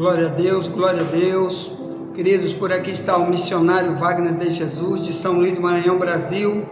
Glória a Deus, glória a Deus. Queridos, por aqui está o missionário Wagner de Jesus, de São Luís do Maranhão, Brasil,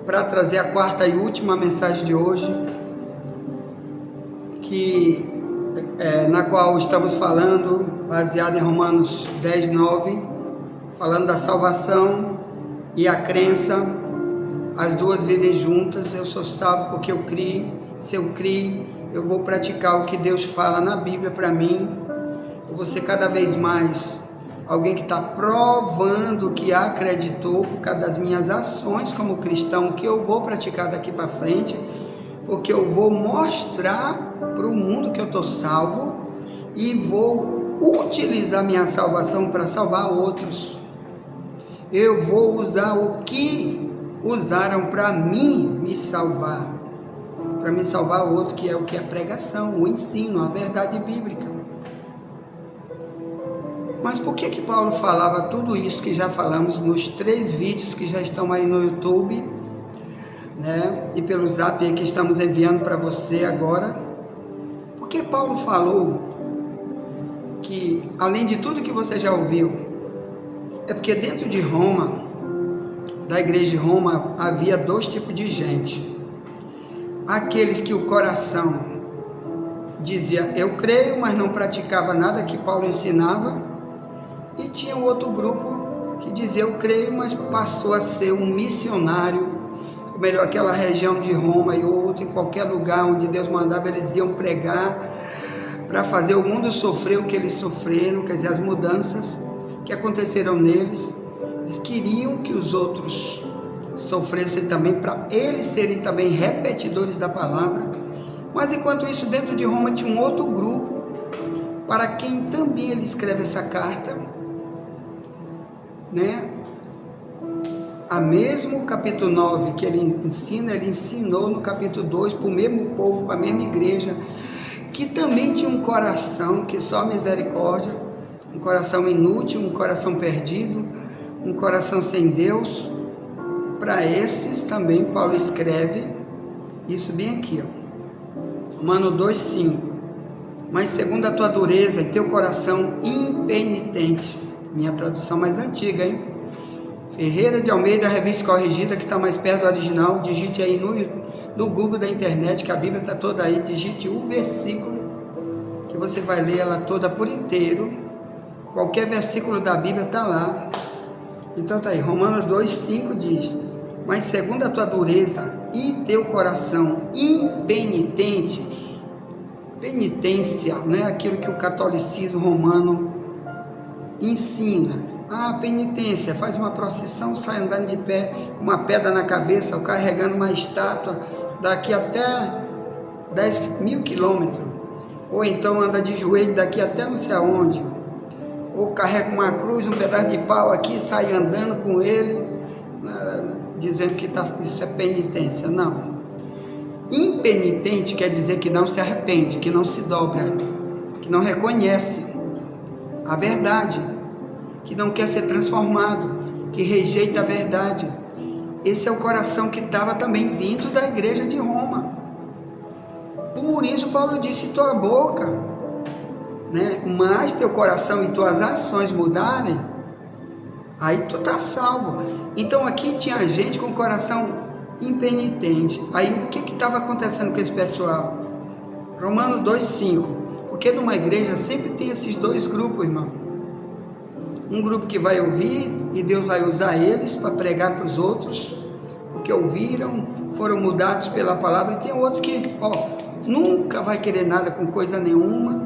para trazer a quarta e última mensagem de hoje, na qual estamos falando, baseado em Romanos 10, 9, falando da salvação e a crença. As duas vivem juntas. Eu sou salvo porque eu criei. Se eu criei, eu vou praticar o que Deus fala na Bíblia para mim. Eu vou ser cada vez mais alguém que está provando que acreditou por causa das minhas ações como cristão, que eu vou praticar daqui para frente, porque eu vou mostrar para o mundo que eu estou salvo e vou utilizar minha salvação para salvar outros. Eu vou usar o que usaram para mim me salvar, para me salvar outro, que é o que é a pregação, o ensino, a verdade bíblica. Mas por que Paulo falava tudo isso que já falamos nos 3 vídeos que já estão aí no YouTube, né? E pelo zap aí que estamos enviando para você agora? Por que Paulo falou que, além de tudo que você já ouviu, é porque dentro de Roma, da igreja de Roma, havia 2 tipos de gente. Aqueles que o coração dizia eu creio, mas não praticava nada que Paulo ensinava. E tinha um outro grupo que dizia eu creio, mas passou a ser um missionário. Ou melhor, aquela região de Roma e outro, em qualquer lugar onde Deus mandava, eles iam pregar para fazer o mundo sofrer o que eles sofreram, quer dizer, as mudanças que aconteceram neles. Eles queriam que os outros sofressem também, para eles serem também repetidores da palavra. Mas enquanto isso, dentro de Roma tinha um outro grupo, para quem também ele escreve essa carta, né? A mesmo capítulo 9 que ele ensina, ele ensinou no capítulo 2 para o mesmo povo, para a mesma igreja, que também tinha um coração que só a misericórdia, um coração inútil, um coração perdido, um coração sem Deus. Para esses também Paulo escreve isso bem aqui, ó. Romanos 2,5. Mas segundo a tua dureza e teu coração impenitente. Minha tradução mais antiga, hein? Ferreira de Almeida, revista corrigida, que está mais perto do original. Digite aí no Google da internet, que a Bíblia está toda aí. Digite o versículo, que você vai ler ela toda por inteiro. Qualquer versículo da Bíblia está lá. Então tá aí, Romanos 2,5 diz: mas segundo a tua dureza e teu coração impenitente. Penitência, não é aquilo que o catolicismo romano ensina. Penitência, faz uma procissão, sai andando de pé com uma pedra na cabeça, ou carregando uma estátua daqui até 10.000 quilômetros, ou então anda de joelho daqui até não sei aonde, ou carrega uma cruz, um pedaço de pau aqui, sai andando com ele, dizendo que isso é penitência. Não. Impenitente quer dizer que não se arrepende, que não se dobra, que não reconhece a verdade, que não quer ser transformado, que rejeita a verdade. Esse é o coração que estava também dentro da igreja de Roma. Por isso Paulo disse: tua boca, né? Mas teu coração e tuas ações mudarem, aí tu tá salvo. Então aqui tinha gente com o coração impenitente. Aí o que estava acontecendo com esse pessoal? Romanos 2,5. Porque numa igreja sempre tem esses 2 grupos, irmão. Um grupo que vai ouvir e Deus vai usar eles para pregar para os outros, porque ouviram, foram mudados pela palavra. E tem outros que nunca vai querer nada com coisa nenhuma,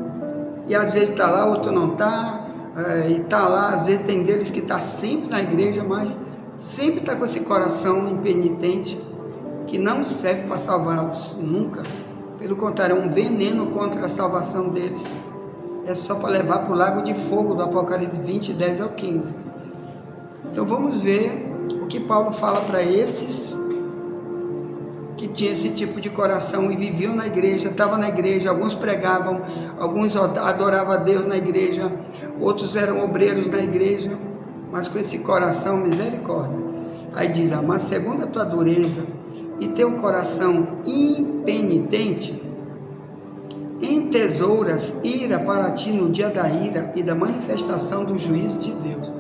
e às vezes está lá, outro não está, e está lá. Às vezes tem deles que está sempre na igreja, mas sempre está com esse coração impenitente, que não serve para salvá-los, nunca. Pelo contrário, é um veneno contra a salvação deles. É só para levar para o lago de fogo do Apocalipse 20, 10 ao 15. Então vamos ver o que Paulo fala para esses que tinham esse tipo de coração e viviam na igreja, estavam na igreja. Alguns pregavam, alguns adoravam a Deus na igreja, outros eram obreiros na igreja, mas com esse coração, misericórdia. Aí diz: mas segundo a tua dureza e teu coração impenitente, entesouras ira para ti no dia da ira e da manifestação do juízo de Deus,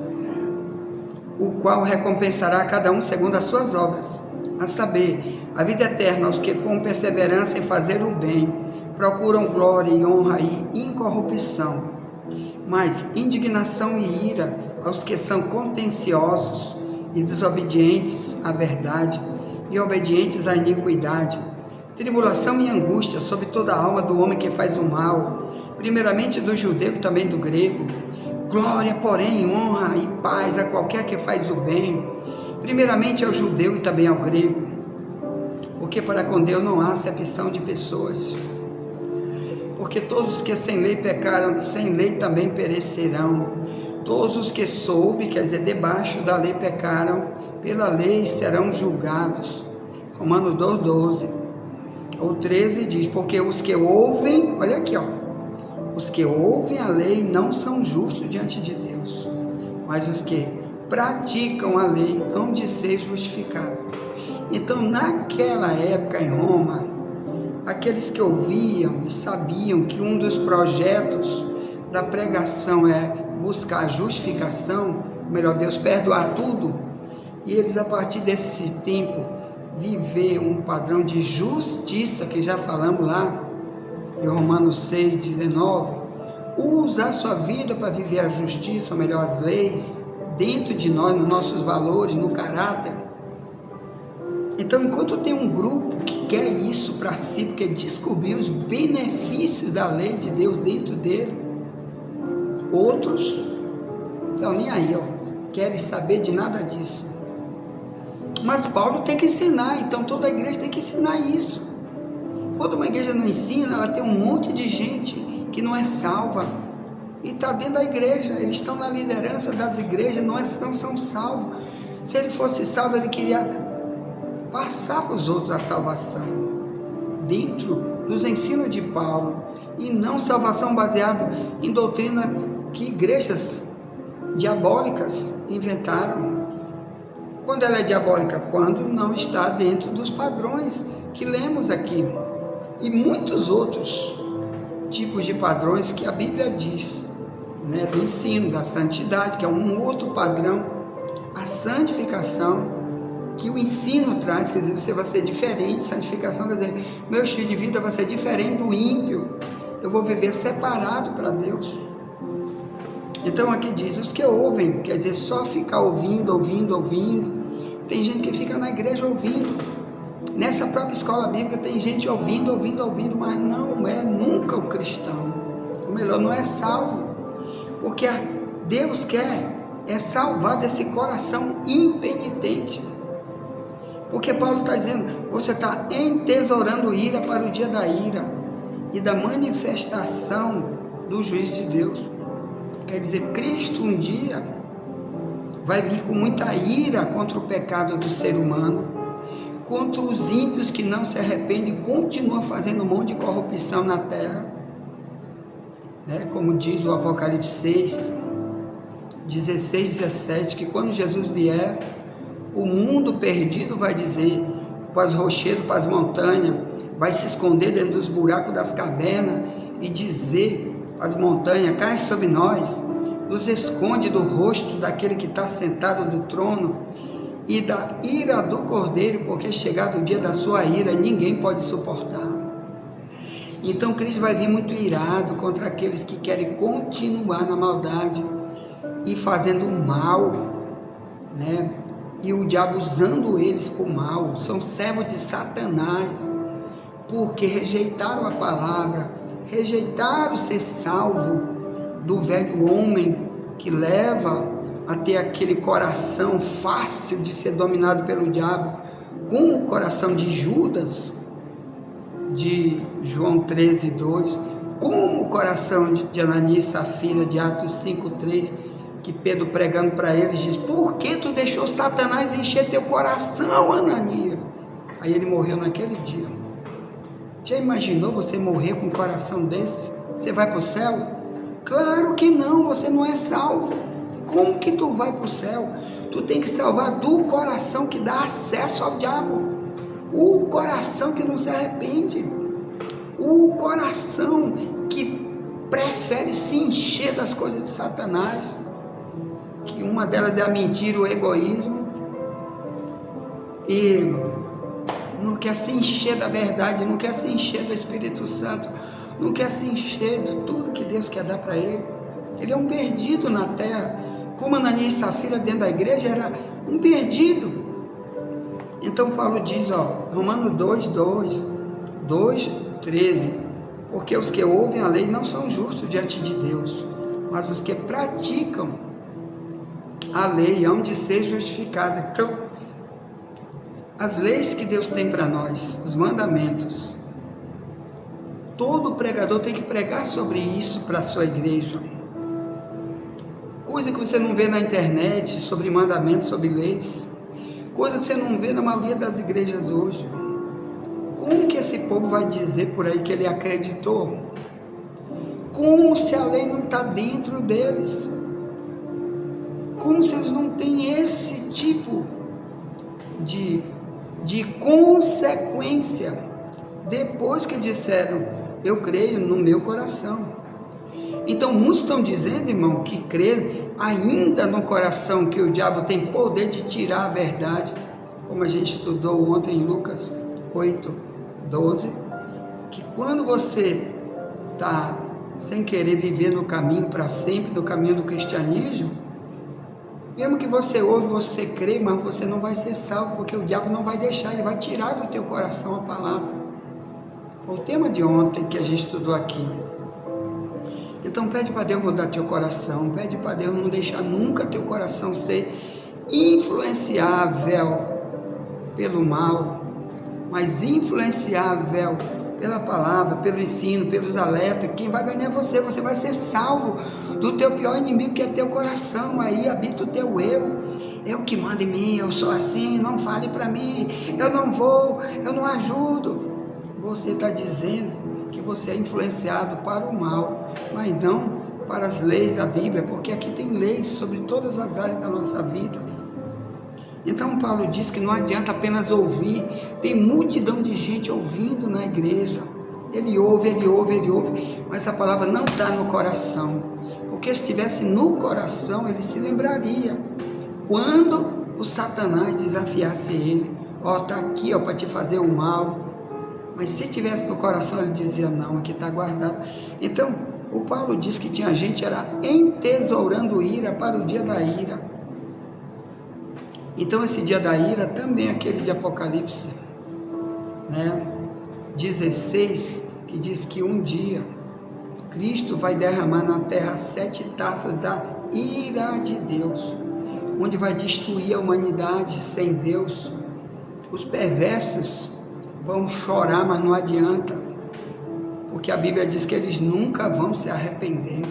o qual recompensará a cada um segundo as suas obras, a saber, a vida eterna aos que com perseverança em fazer o bem procuram glória e honra e incorrupção, mas indignação e ira aos que são contenciosos e desobedientes à verdade e obedientes à iniquidade, tribulação e angústia sobre toda a alma do homem que faz o mal, primeiramente do judeu e também do grego, glória, porém, honra e paz a qualquer que faz o bem, primeiramente ao judeu e também ao grego, porque para com Deus não há acepção de pessoas, porque todos os que sem lei pecaram, sem lei também perecerão, todos os que soube, quer dizer, debaixo da lei pecaram, pela lei serão julgados. Romanos 2,12, ou 13 diz, porque os que ouvem, olha aqui, ó, os que ouvem a lei não são justos diante de Deus, mas os que praticam a lei hão de ser justificados. Então, naquela época em Roma, aqueles que ouviam e sabiam que um dos projetos da pregação é buscar a justificação, melhor, Deus perdoar tudo, e eles a partir desse tempo viver um padrão de justiça, que já falamos lá em Romanos 6,19, usa a sua vida para viver a justiça, ou melhor, as leis, dentro de nós, nos nossos valores, no caráter. Então, enquanto tem um grupo que quer isso para si, porque descobriu os benefícios da lei de Deus dentro dele, outros estão nem aí, ó, querem saber de nada disso. Mas Paulo tem que ensinar, então toda a igreja tem que ensinar isso. Quando uma igreja não ensina, ela tem um monte de gente que não é salva e está dentro da igreja, eles estão na liderança das igrejas, não são salvos. Se ele fosse salvo, ele queria passar para os outros a salvação, dentro dos ensinos de Paulo, e não salvação baseada em doutrina que igrejas diabólicas inventaram. Quando ela é diabólica? Quando não está dentro dos padrões que lemos aqui, e muitos outros tipos de padrões que a Bíblia diz, né, do ensino, da santidade, que é um outro padrão, a santificação, que o ensino traz, quer dizer, você vai ser diferente, santificação, quer dizer, meu estilo de vida vai ser diferente do ímpio, eu vou viver separado para Deus. Então aqui diz, os que ouvem, quer dizer, só ficar ouvindo, tem gente que fica na igreja ouvindo, nessa própria escola bíblica tem gente ouvindo, mas não é nunca um cristão, ou melhor, não é salvo, porque Deus quer é salvar desse coração impenitente. Porque Paulo está dizendo, você está entesourando ira para o dia da ira e da manifestação do juízo de Deus. Quer dizer, Cristo um dia vai vir com muita ira contra o pecado do ser humano, contra os ímpios que não se arrependem e continuam fazendo um monte de corrupção na terra, né? Como diz o Apocalipse 6, 16, 17, que quando Jesus vier, o mundo perdido vai dizer para os rochedos, para as montanhas, vai se esconder dentro dos buracos das cavernas e dizer para as montanhas, cai sobre nós, nos esconde do rosto daquele que está sentado no trono e da ira do Cordeiro, porque é chegado o dia da sua ira e ninguém pode suportar. Então Cristo vai vir muito irado contra aqueles que querem continuar na maldade e fazendo mal, né? E o diabo usando eles por mal, são servos de Satanás, porque rejeitaram a palavra, rejeitaram ser salvo do velho homem que leva a ter aquele coração fácil de ser dominado pelo diabo, com o coração de Judas, de João 13, 2, com o coração de Ananias e Safira, de Atos 5, 3, que Pedro pregando para eles diz, por que tu deixou Satanás encher teu coração, Ananias? Aí ele morreu naquele dia. Já imaginou você morrer com um coração desse? Você vai para o céu? Claro que não, você não é salvo. Como que tu vai para o céu? Tu tem que salvar do coração que dá acesso ao diabo, o coração que não se arrepende, o coração prefere se encher das coisas de Satanás, que uma delas é a mentira, o egoísmo, e não quer se encher da verdade, não quer se encher do Espírito Santo, não quer se encher de tudo que Deus quer dar para ele. Ele é um perdido na terra, como Ananias e Safira dentro da igreja era um perdido. Então Paulo diz, Romanos 2:13, porque os que ouvem a lei não são justos diante de Deus, mas os que praticam a lei hão de ser justificados. Então, as leis que Deus tem para nós, os mandamentos, todo pregador tem que pregar sobre isso para a sua igreja. Coisa que você não vê na internet, sobre mandamentos, sobre leis, coisa que você não vê na maioria das igrejas hoje. Como que esse povo vai dizer por aí que ele acreditou? Como se a lei não está dentro deles? Como se eles não têm esse tipo de consequência depois que disseram, eu creio no meu coração. Então muitos estão dizendo, irmão, que creem ainda no coração, que o diabo tem poder de tirar a verdade, como a gente estudou ontem em Lucas 8:12, que quando você está sem querer viver no caminho para sempre, no caminho do cristianismo, mesmo que você ouve, você crê, mas você não vai ser salvo, porque o diabo não vai deixar, ele vai tirar do teu coração a palavra. Foi o tema de ontem que a gente estudou aqui. Então pede para Deus mudar teu coração, pede para Deus não deixar nunca teu coração ser influenciável pelo mal, mas influenciável pela palavra, pelo ensino, pelos alertas. Quem vai ganhar é você, você vai ser salvo do teu pior inimigo, que é teu coração. Aí habita o teu eu que mando em mim, eu sou assim, não fale para mim, eu não vou, eu não ajudo. Você está dizendo que você é influenciado para o mal, mas não para as leis da Bíblia, porque aqui tem leis sobre todas as áreas da nossa vida. Então Paulo diz que não adianta apenas ouvir, tem multidão de gente ouvindo na igreja, ele ouve, mas a palavra não está no coração, porque se estivesse no coração, ele se lembraria, quando o Satanás desafiasse ele, está aqui para te fazer o mal. Mas se tivesse no coração, ele dizia, não, aqui está guardado. Então, o Paulo diz que tinha gente, era entesourando ira para o dia da ira. Então, esse dia da ira também é aquele de Apocalipse, 16, que diz que um dia, Cristo vai derramar na terra 7 taças da ira de Deus, onde vai destruir a humanidade sem Deus. Os perversos vão chorar, mas não adianta, porque a Bíblia diz que eles nunca vão se arrepender,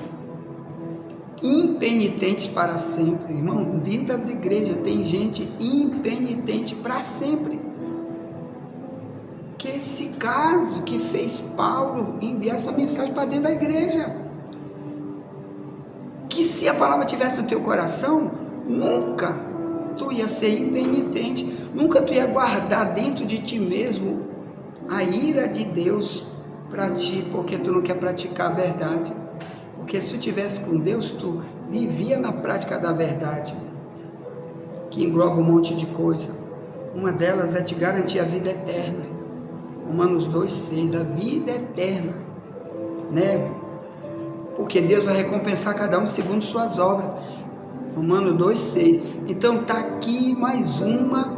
impenitentes para sempre. Irmão, dentro das igrejas tem gente impenitente para sempre, que esse caso que fez Paulo enviar essa mensagem para dentro da igreja, que se a palavra tivesse no teu coração, nunca tu ia ser impenitente, nunca tu ia guardar dentro de ti mesmo a ira de Deus para ti, porque tu não quer praticar a verdade. Porque se tu estivesse com Deus, tu vivia na prática da verdade, que engloba um monte de coisa. Uma delas é te garantir a vida eterna. Romanos 2:6, a vida eterna, porque Deus vai recompensar cada um segundo suas obras. Romanos 2:6. Então está aqui mais uma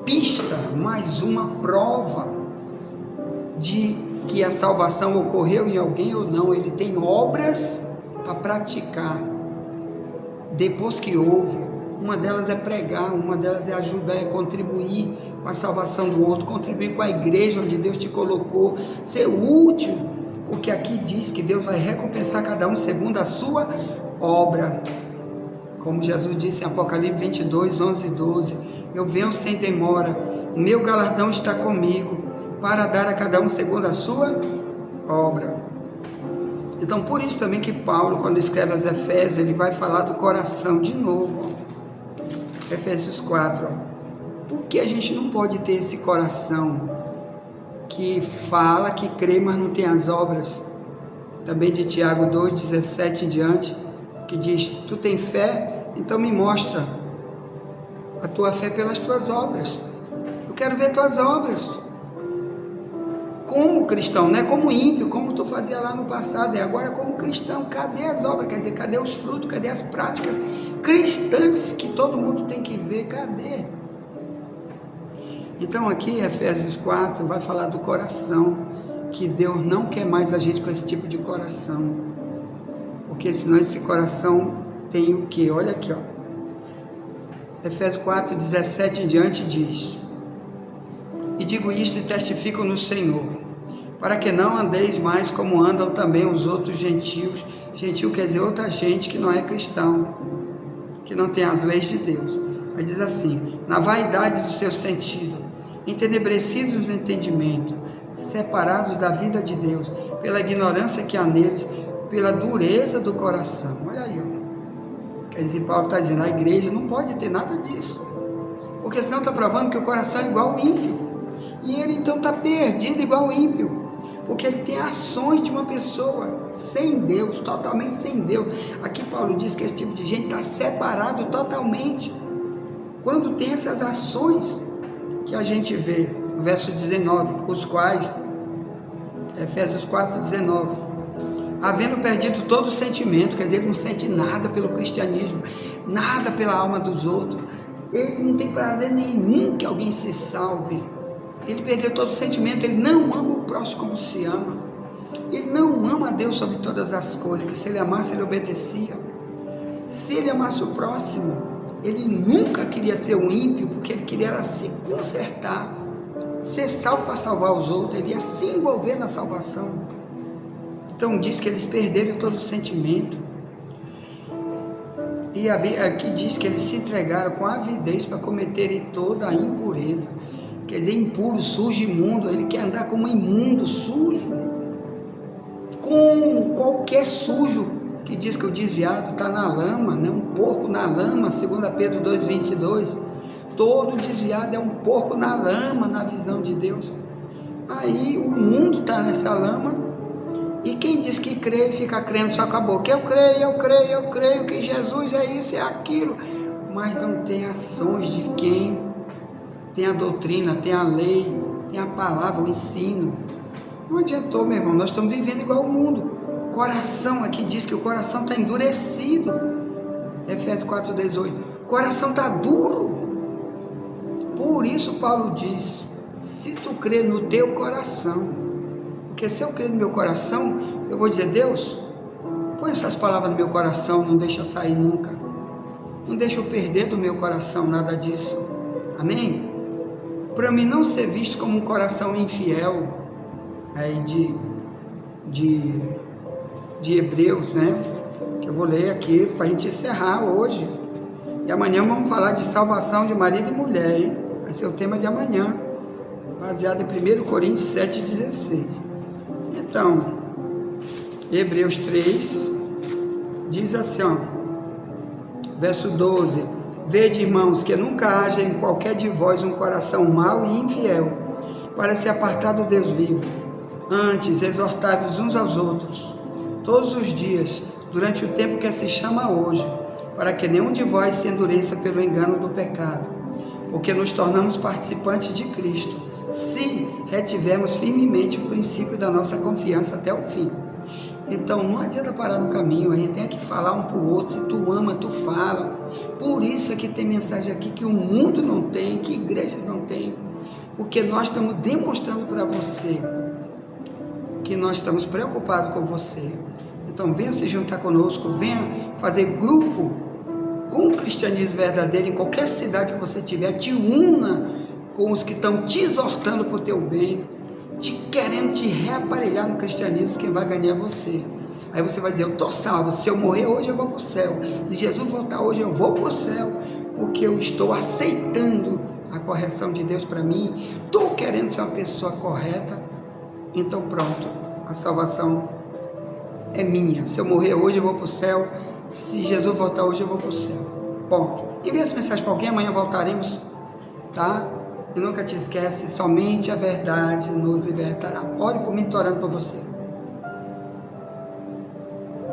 pista, mais uma prova de que a salvação ocorreu em alguém ou não. Ele tem obras para praticar depois que ouve. Uma delas é pregar, uma delas é ajudar, é contribuir com a salvação do outro, contribuir com a igreja onde Deus te colocou, ser útil, porque aqui diz que Deus vai recompensar cada um segundo a sua obra. Como Jesus disse em Apocalipse 22:11-12, eu venho sem demora, o meu galardão está comigo, para dar a cada um segundo a sua obra. Então, por isso também que Paulo, quando escreve aos Efésios, ele vai falar do coração de novo. Efésios 4. Por que a gente não pode ter esse coração que fala, que crê, mas não tem as obras? também de Tiago 2,17 em diante, que diz: tu tem fé, então me mostra a tua fé pelas tuas obras. Eu quero ver tuas obras. Como cristão, não é como ímpio, como tu fazia lá no passado, é agora como cristão. Cadê as obras? Quer dizer, cadê os frutos? Cadê as práticas cristãs que todo mundo tem que ver? Cadê? Então aqui, Efésios 4, vai falar do coração, que Deus não quer mais a gente com esse tipo de coração, porque senão esse coração tem o que? Olha aqui, ó. Efésios 4, 17 em diante diz: e digo isto e testifico no Senhor, para que não andeis mais como andam também os outros gentios. Gentil quer dizer outra gente que não é cristão, que não tem as leis de Deus. Mas diz assim: na vaidade do seu sentido, entenebrecidos no entendimento, separados da vida de Deus, pela ignorância que há neles, pela dureza do coração. Olha aí, ó. Quer dizer, Paulo está dizendo, a igreja não pode ter nada disso, porque senão está provando que o coração é igual ao ímpio, e ele então está perdido igual ao ímpio, porque ele tem ações de uma pessoa sem Deus, totalmente sem Deus. Aqui Paulo diz que esse tipo de gente está separado totalmente, quando tem essas ações que a gente vê no verso 19, os quais, Efésios 4, 19, havendo perdido todo o sentimento, quer dizer, ele não sente nada pelo cristianismo, nada pela alma dos outros, ele não tem prazer nenhum que alguém se salve, ele perdeu todo o sentimento, ele não ama o próximo como se ama, ele não ama a Deus sobre todas as coisas, que se ele amasse, ele obedecia. Se ele amasse o próximo, ele nunca queria ser um ímpio, porque ele queria se consertar, ser salvo para salvar os outros, ele ia se envolver na salvação. Então diz que eles perderam todo o sentimento, e aqui diz que eles se entregaram com avidez para cometerem toda a impureza, quer dizer, impuro, sujo, imundo. Ele quer andar como imundo, sujo, com qualquer sujo, que diz que o desviado está na lama, né? Um porco na lama, 2 Pedro 2,22, todo desviado é um porco na lama, na visão de Deus. Aí o mundo está nessa lama, e quem diz que crê fica crendo só com a boca, eu creio que Jesus é isso, é aquilo, mas não tem ações de quem tem a doutrina, tem a lei, tem a palavra, o ensino. Não adiantou, meu irmão, nós estamos vivendo igual o mundo. Coração, aqui diz que o coração está endurecido, Efésios 4,18, o coração está duro. Por isso Paulo diz, se tu crê no teu coração, porque se eu crer no meu coração, eu vou dizer, Deus, põe essas palavras no meu coração, não deixa sair nunca, não deixa eu perder do meu coração nada disso, amém? Para mim não ser visto como um coração infiel, aí de Hebreus, né, que eu vou ler aqui para a gente encerrar hoje, e amanhã vamos falar de salvação de marido e mulher, hein? Vai ser o tema de amanhã, baseado em 1 Coríntios 7,16. Então, Hebreus 3 diz assim, ó, verso 12: vede, irmãos, que nunca haja em qualquer de vós um coração mau e infiel, para se apartar do Deus vivo. Antes, exortai-vos uns aos outros, todos os dias, durante o tempo que se chama hoje, para que nenhum de vós se endureça pelo engano do pecado, porque nos tornamos participantes de Cristo, se retivermos firmemente o princípio da nossa confiança até o fim. Então não adianta parar no caminho, a gente tem que falar um para o outro, se tu ama, tu fala. Por isso é que tem mensagem aqui que o mundo não tem, que igrejas não têm, porque nós estamos demonstrando para você que nós estamos preocupados com você. Então venha se juntar conosco, venha fazer grupo com o cristianismo verdadeiro em qualquer cidade que você tiver, te una com os que estão te exortando para o teu bem, querendo te reaparelhar no cristianismo. Quem vai ganhar é você. Aí você vai dizer, eu estou salvo, se eu morrer hoje eu vou para o céu, se Jesus voltar hoje eu vou para o céu, porque eu estou aceitando a correção de Deus para mim, estou querendo ser uma pessoa correta, então pronto, a salvação é minha. Se eu morrer hoje eu vou para o céu, se Jesus voltar hoje eu vou para o céu, ponto. Envie essa mensagem para alguém, amanhã voltaremos, tá? E nunca te esquece, somente a verdade nos libertará. Ore por mim, estou orando por você.